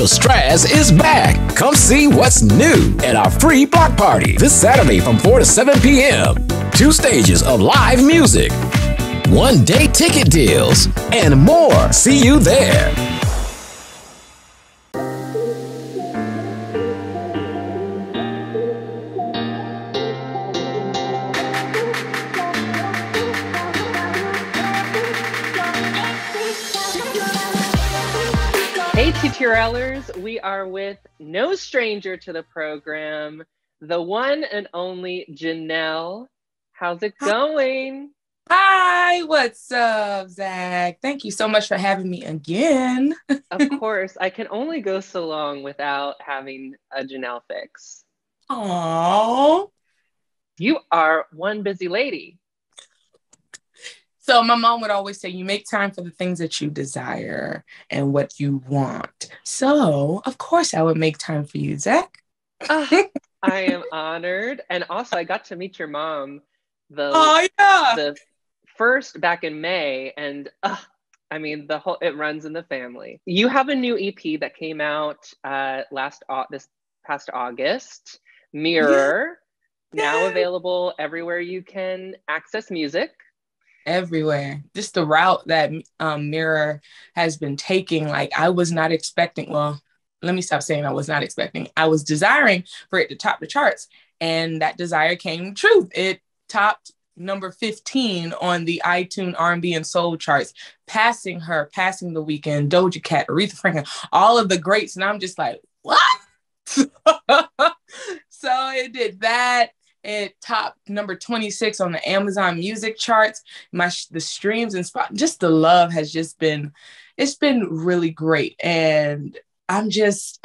'Cause Straz is back. Come see what's new at our free block party this Saturday from 4 to 7 p.m. 2 stages of live music, 1-day ticket deals, and more. See you there. Hey, TTRL'ers, we are with no stranger to the program, the one and only Janelle. How's it going? Hi, what's up, Zach? Thank you so much for having me again. Of course, I can only go so long without having a Janelle fix. Aww. You are one busy lady. So my mom would always say, you make time for the things that you desire and what you want. So, of course, I would make time for you, Zach. I am honored. And also, I got to meet your mom the first back in May. And I mean, it runs in the family. You have a new EP that came out this past August, Mirror, now available everywhere you can access music. Everywhere. Just the route that Mirror has been taking, like I was not expecting. Well, let me stop saying I was not expecting. I was desiring for it to top the charts, and that desire came true. It topped number 15 on the iTunes R&B and Soul charts, passing her, passing The Weeknd, Doja Cat, Aretha Franklin, all of the greats. And I'm just like, what? So it did that. It topped number 26 on the Amazon Music charts. The streams and just the love has just been, it's been really great. And I'm just,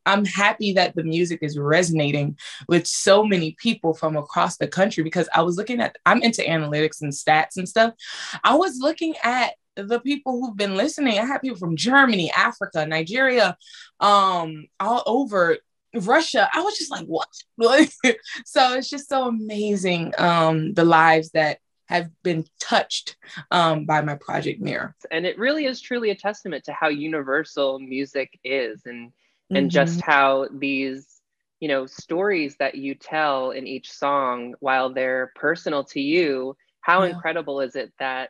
I'm happy that the music is resonating with so many people from across the country, because I'm into analytics and stats and stuff. I was looking at the people who've been listening. I had people from Germany, Africa, Nigeria, all over Russia. I was just like, what? So it's just so amazing, the lives that have been touched by my project Mirror. And it really is truly a testament to how universal music is, and just how these, stories that you tell in each song, while they're personal to you, how incredible is it that,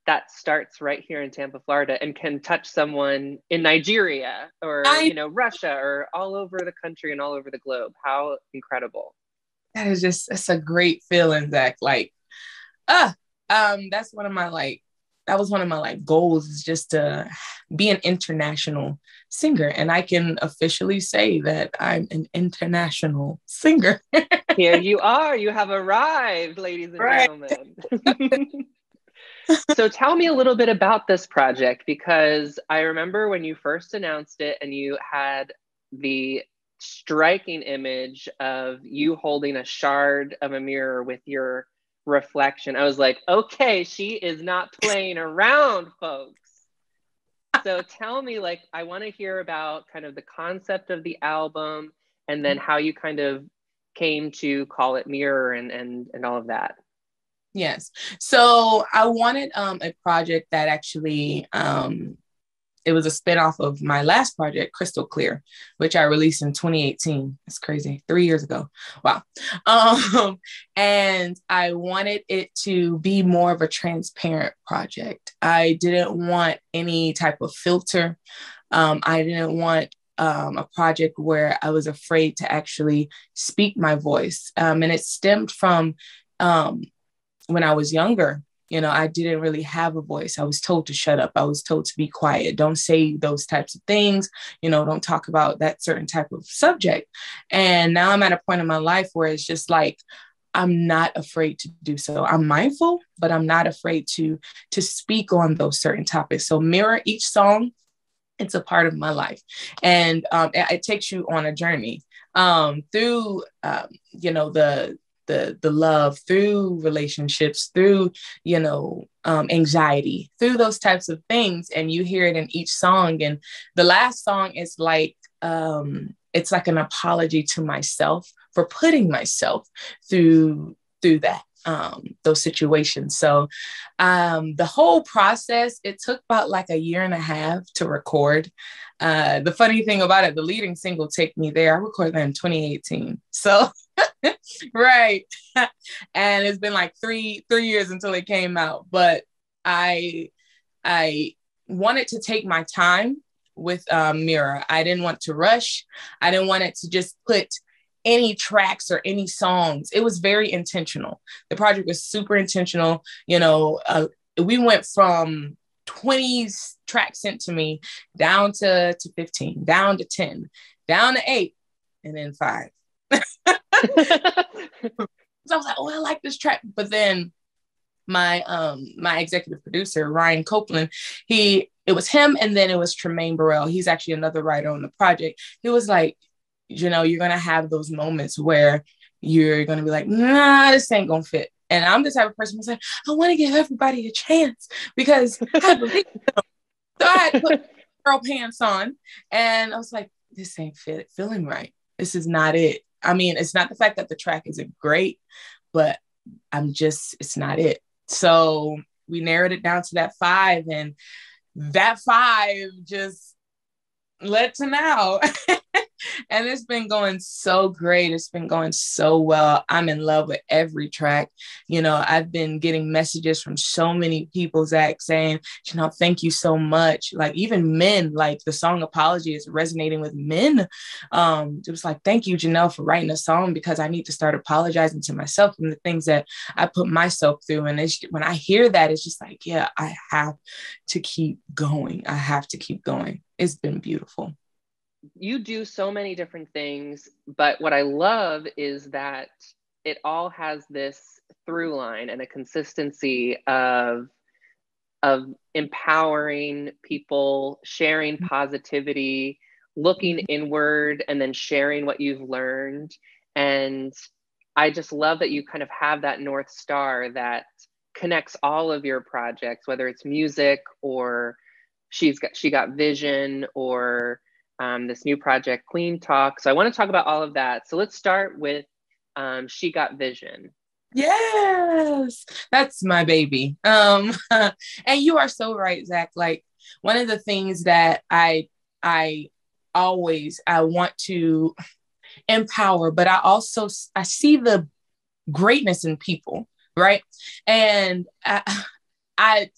that starts right here in Tampa, Florida, and can touch someone in Nigeria or, Russia, or all over the country and all over the globe. How incredible. It's a great feeling, Zach. That was one of my goals, is just to be an international singer. And I can officially say that I'm an international singer. Here you are. You have arrived, ladies and gentlemen. So tell me a little bit about this project, because I remember when you first announced it and you had the striking image of you holding a shard of a mirror with your reflection. I was like, okay, she is not playing around, folks. So tell me, I want to hear about kind of the concept of the album, and then how you kind of came to call it Mirror and all of that. Yes. So I wanted a project that actually, it was a spinoff of my last project, Crystal Clear, which I released in 2018. That's crazy. 3 years ago. Wow. And I wanted it to be more of a transparent project. I didn't want any type of filter. I didn't want a project where I was afraid to actually speak my voice. And it stemmed from when I was younger. I didn't really have a voice. I was told to shut up. I was told to be quiet. Don't say those types of things. Don't talk about that certain type of subject. And now I'm at a point in my life where it's just like, I'm not afraid to do so. I'm mindful, but I'm not afraid to speak on those certain topics. So Mirror, each song, it's a part of my life. And it takes you on a journey through, the love, through relationships, through, anxiety, through those types of things. And you hear it in each song. And the last song is it's like an apology to myself for putting myself through that. those situations. So the whole process, it took about like 1.5 years to record. The funny thing about it, the leading single, Take Me There, I recorded that in 2018. So, right. And it's been like three years until it came out. But I wanted to take my time with Mirror. I didn't want to rush. I didn't want it to just put any tracks or any songs. It was very intentional. The project was super intentional. You know, we went from 20 tracks sent to me down to 15, down to 10, down to 8, and then 5. So I was like, oh, I like this track. But then my executive producer, Ryan Copeland, it was him, and then it was Tremaine Burrell. He's actually another writer on the project. He was like, you know, you're going to have those moments where you're going to be like, nah, this ain't going to fit. And I'm the type of person who's like, I want to give everybody a chance because I believe them. So I had put girl pants on, and I was like, this ain't feeling right. This is not it. I mean, it's not the fact that the track isn't great, but it's not it. So we narrowed it down to that 5, and that 5 just led to now. And it's been going so great. It's been going so well. I'm in love with every track. You know, I've been getting messages from so many people, Zach, saying, you know, thank you so much. Like even men, like the song Apology is resonating with men. It was like, thank you, Janelle, for writing a song because I need to start apologizing to myself and the things that I put myself through. And when I hear that, it's just like, yeah, I have to keep going. I have to keep going. It's been beautiful. You do so many different things, but what I love is that it all has this through line and a consistency of empowering people, sharing positivity, looking inward, and then sharing what you've learned. And I just love that you kind of have that North Star that connects all of your projects, whether it's music or She Got Vision or this new project, Queen Talk. So I want to talk about all of that. So let's start with She Got Vision. Yes, that's my baby. And you are so right, Zach. Like one of the things that I want to empower, but I see the greatness in people, right? And I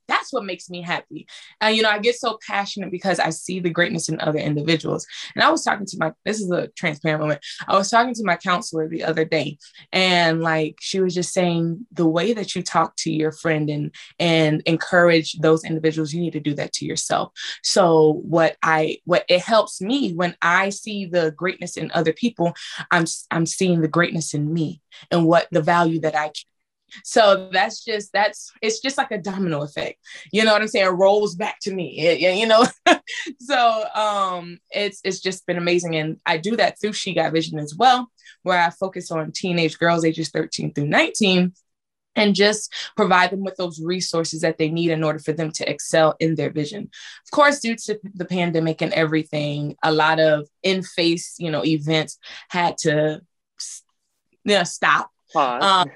that's what makes me happy. And, you know, I get so passionate because I see the greatness in other individuals. And I was talking to this is a transparent moment. I was talking to my counselor the other day, and like, she was just saying the way that you talk to your friend and encourage those individuals, you need to do that to yourself. So what it helps me when I see the greatness in other people, I'm seeing the greatness in me and what the value that I can. So it's just like a domino effect. You know what I'm saying? It rolls back to me, you know? So it's just been amazing. And I do that through She Got Vision as well, where I focus on teenage girls ages 13 through 19 and just provide them with those resources that they need in order for them to excel in their vision. Of course, due to the pandemic and everything, a lot of in-face, you know, events had to, you know, stop. Pause.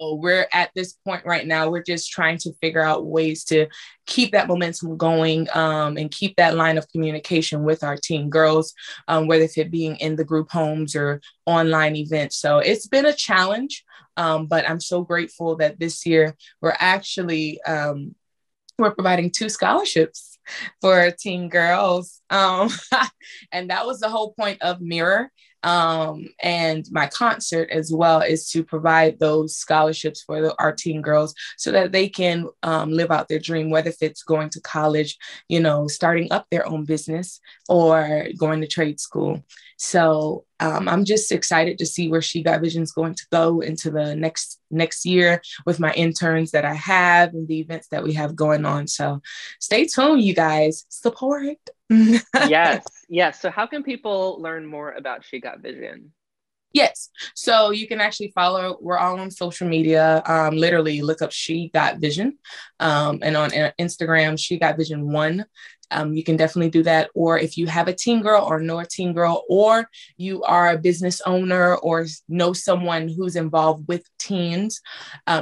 So we're at this point right now, we're just trying to figure out ways to keep that momentum going and keep that line of communication with our teen girls, whether it being in the group homes or online events. So it's been a challenge, but I'm so grateful that this year we're actually, we're providing 2 scholarships for teen girls. And that was the whole point of Mirror. And my concert as well is to provide those scholarships for our teen girls so that they can live out their dream, whether if it's going to college, you know, starting up their own business or going to trade school. So I'm just excited to see where She Got Vision is going to go into the next year with my interns that I have and the events that we have going on. So stay tuned, you guys. Support. Yes. So how can people learn more about She Got Vision? Yes. So you can actually follow, we're all on social media. Literally look up She Got Vision. And on Instagram, She Got Vision 1. You can definitely do that. Or if you have a teen girl or know a teen girl, or you are a business owner or know someone who's involved with teens,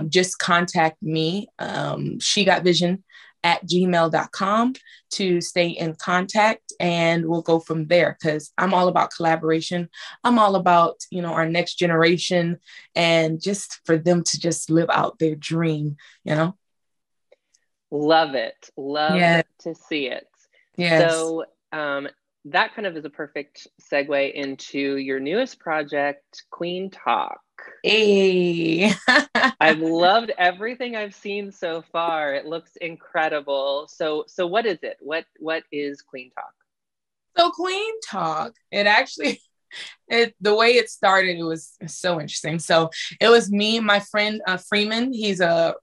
just contact me, shegotvision@gmail.com, to stay in contact, and we'll go from there, because I'm all about collaboration. I'm all about, our next generation, and just for them to just live out their dream, Love it. Love to see it. Yes. So that kind of is a perfect segue into your newest project, Queen Talk. Hey. I've loved everything I've seen so far. It looks incredible. So what is it? What is Queen Talk? So Queen Talk, the way it started, it was so interesting. So it was me, my friend Freeman. He's a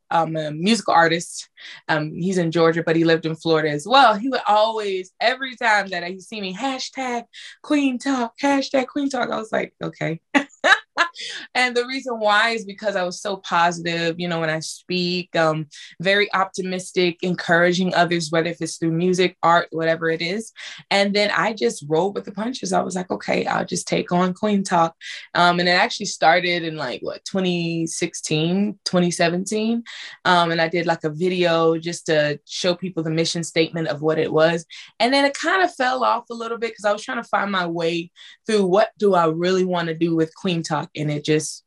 musical artist. He's in Georgia, but he lived in Florida as well. He would always, every time that he see me, hashtag Queen Talk. I was like, okay. And the reason why is because I was so positive, when I speak, very optimistic, encouraging others, whether if it's through music, art, whatever it is. And then I just rolled with the punches. I was like, okay, I'll just take on Queen Talk. And it actually started in 2016, 2017. And I did a video just to show people the mission statement of what it was. And then it kind of fell off a little bit because I was trying to find my way through what do I really want to do with Queen Talk. And it just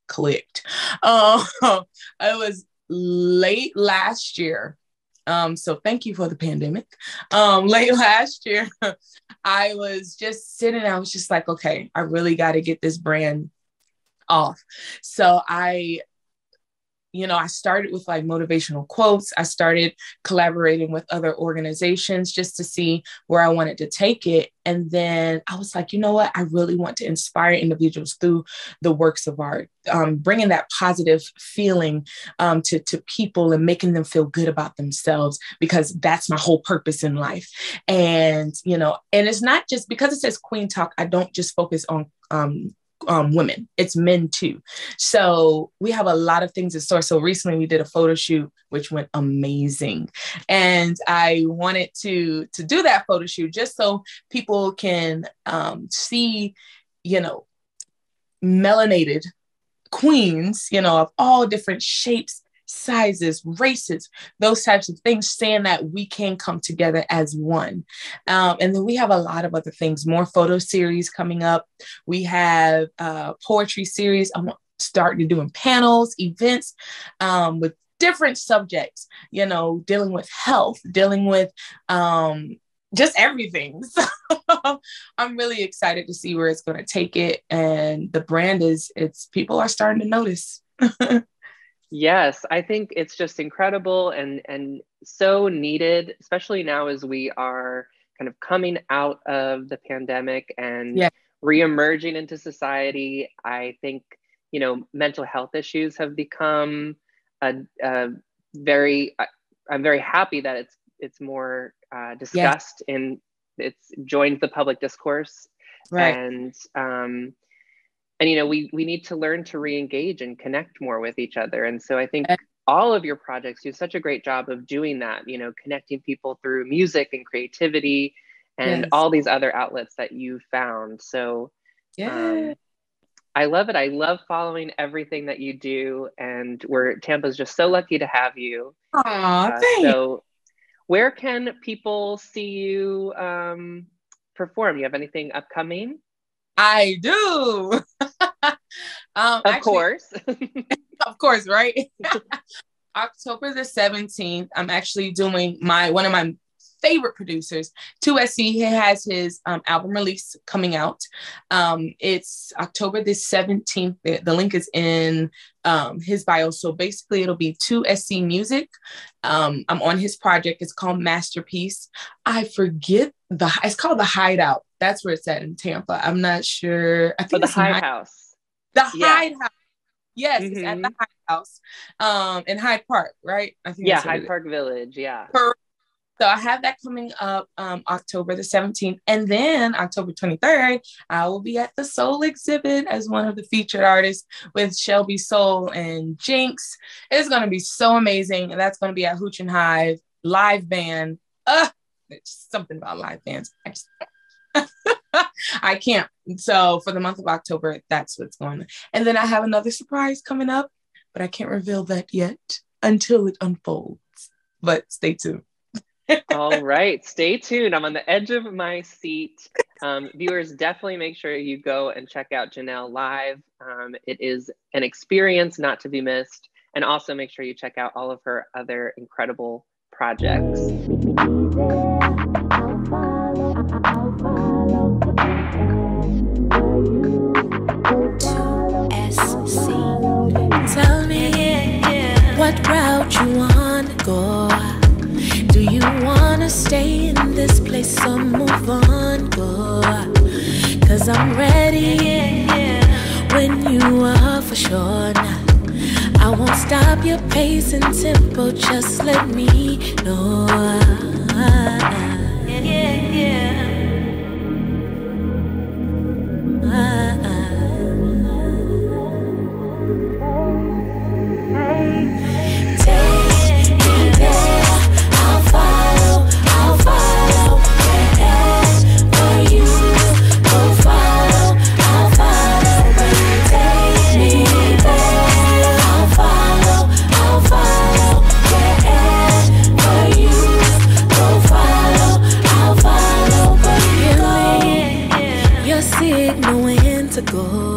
clicked. It was late last year. So thank you for the pandemic. Late last year, I was just sitting, I was just like, okay, I really got to get this brand off. So I started with motivational quotes. I started collaborating with other organizations just to see where I wanted to take it. And then I was like, you know what? I really want to inspire individuals through the works of art, bringing that positive feeling to people and making them feel good about themselves, because that's my whole purpose in life. And, and it's not just because it says Queen Talk, I don't just focus on women, it's men too. So we have a lot of things in store. So recently we did a photo shoot, which went amazing. And I wanted to do that photo shoot just so people can see, melanated queens, of all different shapes, sizes, races, those types of things, saying that we can come together as one. And then we have a lot of other things, more photo series coming up. We have a poetry series. I'm starting doing panels, events with different subjects, dealing with health, dealing with just everything. So I'm really excited to see where it's going to take it. And the brand people are starting to notice. Yes, I think it's just incredible and so needed, especially now as we are kind of coming out of the pandemic and reemerging into society. I think, mental health issues have become I'm very happy that it's more discussed and it's joined the public discourse. Right. And we need to learn to re-engage and connect more with each other. And so I think all of your projects do such a great job of doing that, connecting people through music and creativity and all these other outlets that you found. So I love it. I love following everything that you do. And Tampa's just so lucky to have you. Thanks. So where can people see you perform? You have anything upcoming? I do. Of course. Of course, right? October the 17th, I'm actually doing one of my favorite producers, 2SC. He has his album release coming out. It's October the 17th. The link is in his bio. So basically it'll be 2SC Music. I'm on his project. It's called Masterpiece. I forget it's called The Hideout. That's where it's at in Tampa. I'm not sure. I think the Hyde House. The Hyde House. Yes, it's at the Hyde House in Hyde Park, right? I think Hyde Park Village. Yeah. So I have that coming up October the 17th. And then October 23rd, I will be at the Soul exhibit as one of the featured artists with Shelby Soul and Jinx. It's going to be so amazing. And that's going to be at Hooch and Hive live band. It's something about live bands. I can't. So for the month of October, that's what's going on. And then I have another surprise coming up, but I can't reveal that yet until it unfolds. But stay tuned. All right, stay tuned. I'm on the edge of my seat. Viewers, definitely make sure you go and check out Janelle live. It is an experience not to be missed. And also make sure you check out all of her other incredible projects. Tell me what route you wanna go. Do you wanna stay in this place or move on? Go, 'cause I'm ready when you are for sure. Now, I won't stop your pace and tempo, just let me know. Go.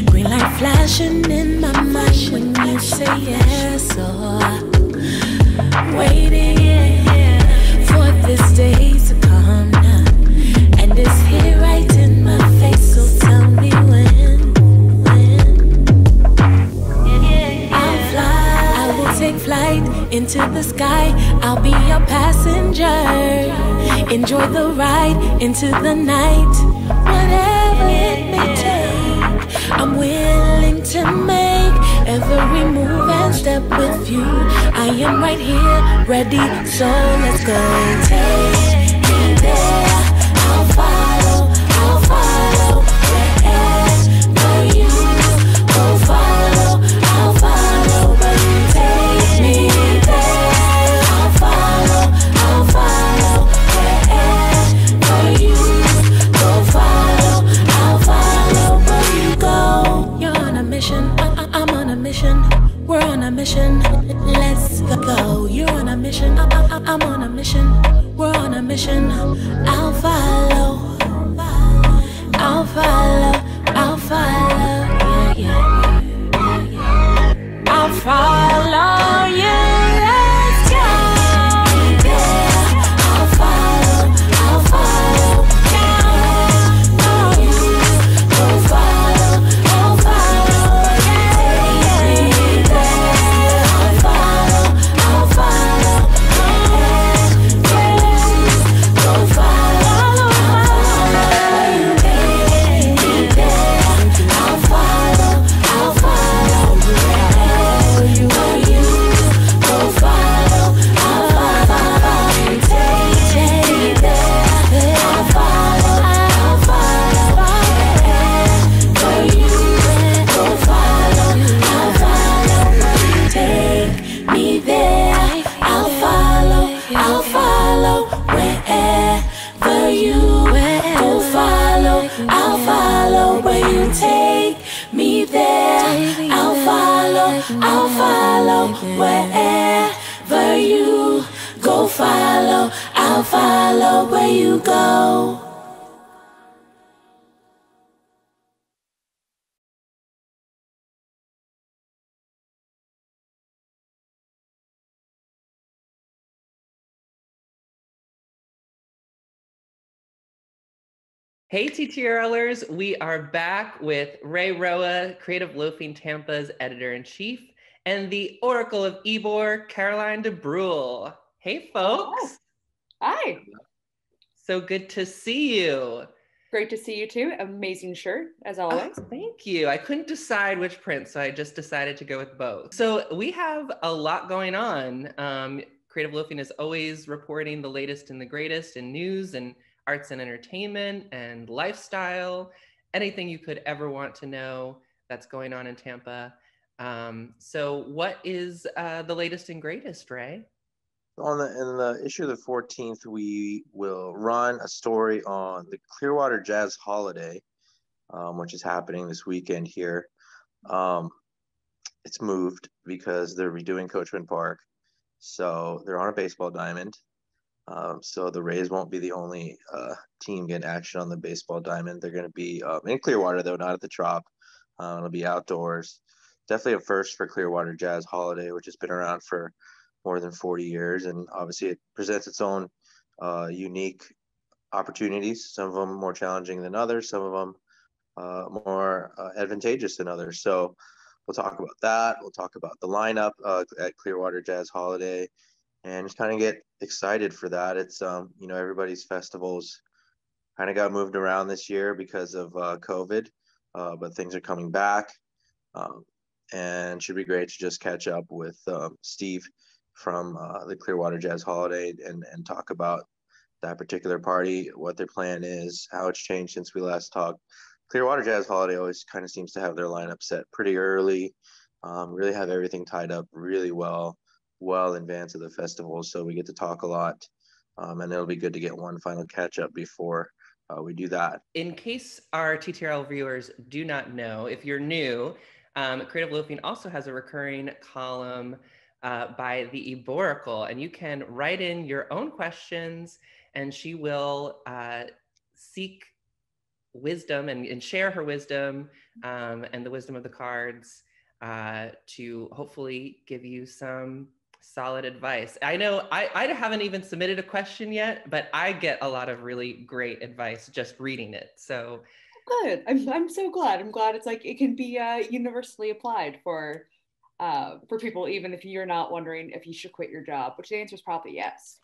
Green light flashing in my mind when you say yes. So waiting for this day to come now, and it's here right in my face. So tell me when. I'll fly. I will take flight into the sky. I'll be your passenger. Enjoy the ride into the night. Whatever it may take, I'm willing to make every move and step with you. I am right here, ready, so let's go. Take me there, I'll follow wherever you go. Follow, I'll follow where you take me there. I'll follow wherever you go. Follow, I'll follow where you go. You're on a mission, I'm on a mission. We're on a mission, let's go. You're on a mission, I'm on a mission. We're on a mission, I'll follow, I'll follow, I'll follow, yeah. I'll follow you, let's go. I'll follow, I'll follow. I'll follow wherever you go. Follow, I'll follow where you go. Hey TTRL'ers, we are back with Ray Roa, Creative Loafing Tampa's editor-in-chief, and the Oracle of Ybor, Caroline DeBrule. Hey folks. Hi. So good to see you. Great to see you too. Amazing shirt, as always. Oh, thank you. I couldn't decide which print, so I just decided to go with both. So we have a lot going on. Creative Loafing is always reporting the latest and the greatest in news and arts and entertainment and lifestyle, anything you could ever want to know that's going on in Tampa. So what is the latest and greatest, Ray? In the issue of the 14th, we will run a story on the Clearwater Jazz Holiday, which is happening this weekend here. It's moved because they're redoing Coachman Park, so they're on a baseball diamond. So the Rays won't be the only team getting action on the baseball diamond. They're going to be in Clearwater, though, not at the Trop. It'll be outdoors. Definitely a first for Clearwater Jazz Holiday, which has been around for more than 40 years. And obviously it presents its own unique opportunities, some of them more challenging than others, some of them more advantageous than others. So we'll talk about that. We'll talk about the lineup at Clearwater Jazz Holiday and just kind of get excited for that. It's, everybody's festivals kind of got moved around this year because of COVID, but things are coming back. And should be great to just catch up with Steve from the Clearwater Jazz Holiday and talk about that particular party, what their plan is, how it's changed since we last talked. Clearwater Jazz Holiday always kind of seems to have their lineup set pretty early, really have everything tied up really well in advance of the festival. So we get to talk a lot, and it'll be good to get one final catch up before we do that. In case our TTRL viewers do not know, if you're new, Creative Loafing also has a recurring column by the Eborical, and you can write in your own questions and she will seek wisdom and share her wisdom and the wisdom of the cards to hopefully give you some solid advice. I know I haven't even submitted a question yet, but I get a lot of really great advice just reading it. So good. I'm so glad. I'm glad it's like it can be universally applied for people, even if you're not wondering if you should quit your job, which the answer is probably yes.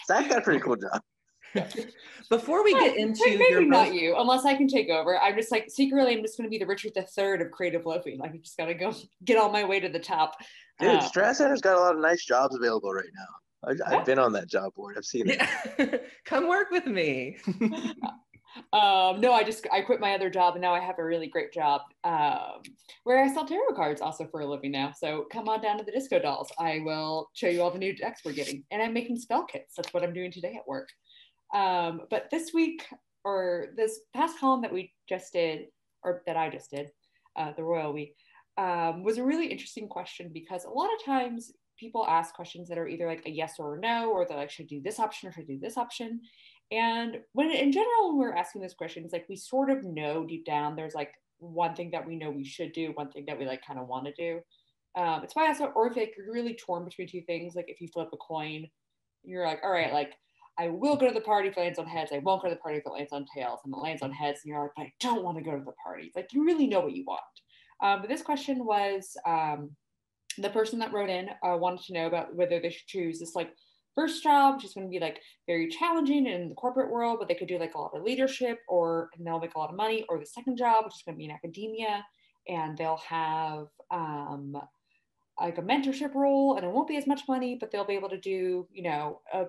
Zach got a pretty cool job. Before we get into maybe not you, unless I can take over. I'm just like secretly I'm just going to be the Richard III of creative loafing. Like I'm just got to go get on my way to the top. Dude, Straz Center's got a lot of nice jobs available right now. I've been on that job board. I've seen it. Come work with me. No, I quit my other job and now I have a really great job where I sell tarot cards also for a living now. So come on down to the Disco Dolls. I will show you all the new decks we're getting. And I'm making spell kits. That's what I'm doing today at work. But this week, or this past column that we just did, or that I just did, the Royal Week, was a really interesting question because a lot of times people ask questions that are either like a yes or a no, or they're like, should I do this option or should I do this option? And when in general, when we're asking those questions, like we sort of know deep down, there's like one thing that we know we should do, one thing that we like kind of want to do. It's why I said, or if like you're really torn between two things, like if you flip a coin, you're like, all right, like I will go to the party if it lands on heads. I won't go to the party if it lands on tails. And it lands on heads, and you're like, but I don't want to go to the party. It's like you really know what you want. But this question was the person that wrote in wanted to know about whether they should choose this like first job, which is going to be like very challenging in the corporate world, but they could do like a lot of leadership and they'll make a lot of money, or the second job, which is going to be in academia, and they'll have like a mentorship role, and it won't be as much money, but they'll be able to do, you know, a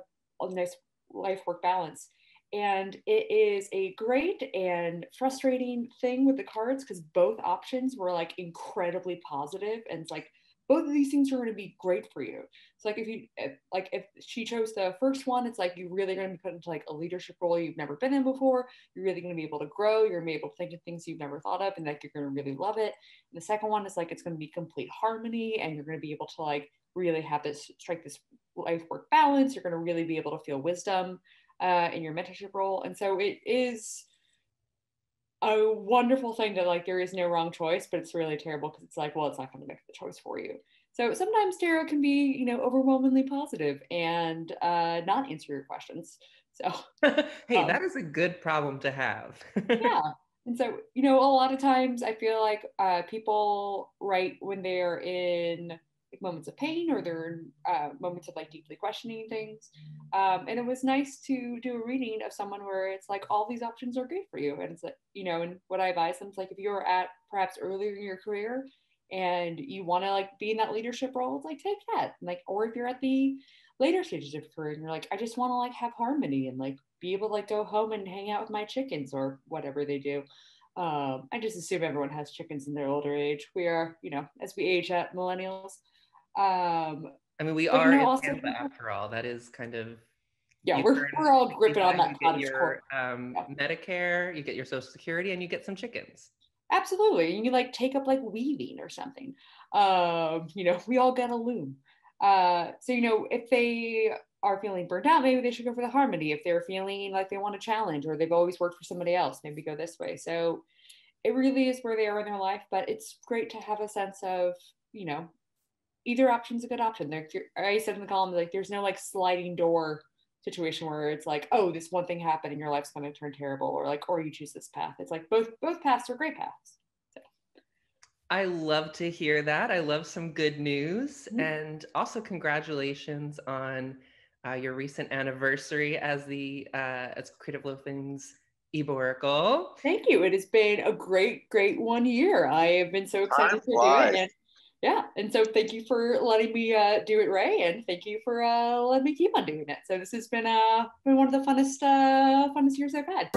nice life-work balance. And it is a great and frustrating thing with the cards because both options were like incredibly positive, and it's like both of these things are going to be great for you. So like if she chose the first one, it's like you're really going to be put into like a leadership role you've never been in before. You're really going to be able to grow. You're going to be able to think of things you've never thought of, and like you're going to really love it. And the second one is like it's going to be complete harmony, and you're going to be able to like really have this strike this life work balance. You're going to really be able to feel wisdom in your mentorship role. And so it is a wonderful thing that like there is no wrong choice, but it's really terrible because it's like, well, it's not going to make the choice for you. So sometimes tarot can be, you know, overwhelmingly positive and not answer your questions. So hey, that is a good problem to have. Yeah. And so, you know, a lot of times I feel like people write when they're in like moments of pain, or they're in moments of like deeply questioning things. And it was nice to do a reading of someone where it's like all these options are great for you. And it's like, you know, and what I advise them is like if you're at perhaps earlier in your career and you want to like be in that leadership role, it's like take that. And, like, or if you're at the later stages of your career and you're like, I just want to like have harmony and like be able to like go home and hang out with my chickens or whatever they do. I just assume everyone has chickens in their older age. We are, you know, as we age at millennials. I I mean, we But, are in also, Tampa after all. That is kind of, yeah, we're all gripping on that you get cottage your core. Medicare, you get your Social Security, and you get some chickens. Absolutely. And you like take up like weaving or something. We all got a loom. So, if they are feeling burnt out, maybe they should go for the harmony. If they're feeling like they want a challenge or they've always worked for somebody else, maybe go this way. So it really is where they are in their life, but it's great to have a sense of, either option's a good option. I said in the column, like, there's no like sliding door situation where it's like, oh, this one thing happened and your life's going to turn terrible, or you choose this path. It's like both paths are great paths. So. I love to hear that. I love some good news. Mm-hmm. And also congratulations on your recent anniversary as Creative Loafing's Eborical. Thank you. It has been a great 1 year. I have been so excited to do it. And yeah, and so thank you for letting me do it, Ray, and thank you for letting me keep on doing it. So this has been one of the funnest years I've had.